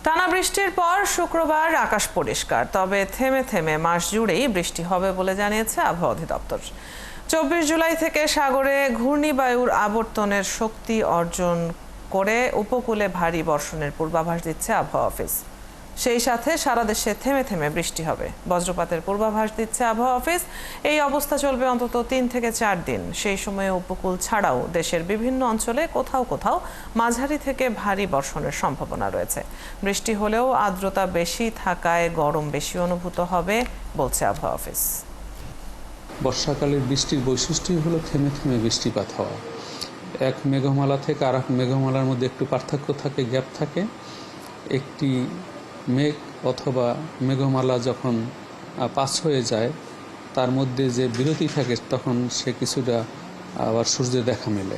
টানা বৃষ্টির পর শুক্রবার আকাশ পরিষ্কার, তবে থেমে থেমে মাস জুড়েই বৃষ্টি হবে বলে জানিয়েছে আবহাওয়া অধিদপ্তর। 24 জুলাই থেকে সাগরে ঘূর্ণিবায়ুর আবর্তনের শক্তি অর্জন করে উপকূলে ভারী বর্ষণের পূর্বাভাস দিচ্ছে আবহাওয়া অফিস। সেই সাথে সারা দেশে থেমে থেমে বৃষ্টি হবে, বজ্রপাতের পূর্বাভাস দিচ্ছে আবহাওয়া অফিস। এই অবস্থা চলবে অন্তত 3 থেকে 4 দিন। সেই সময়ে উপকূল ছাড়াও দেশের বিভিন্ন অঞ্চলে কোথাও কোথাও মাঝারি থেকে ভারী বর্ষণের সম্ভাবনা রয়েছে। বৃষ্টি হলেও আর্দ্রতা বেশি থাকায় গরম বেশি অনুভূত হবে বলছে আবহাওয়া অফিস। বর্ষাকালের বৃষ্টির বৈশিষ্ট্যই হলো থেমে থেমে বৃষ্টিপাত হওয়া। এক মেঘমালা থেকে আর এক মেঘমালার মধ্যে একটু পার্থক্য থাকে, গ্যাপ থাকে। একটি মেঘ অথবা মেঘমালা যখন পাস হয়ে যায়, তার মধ্যে যে বিরতি থাকে, তখন সে কিছুটা আবার সূর্যের দেখা মেলে।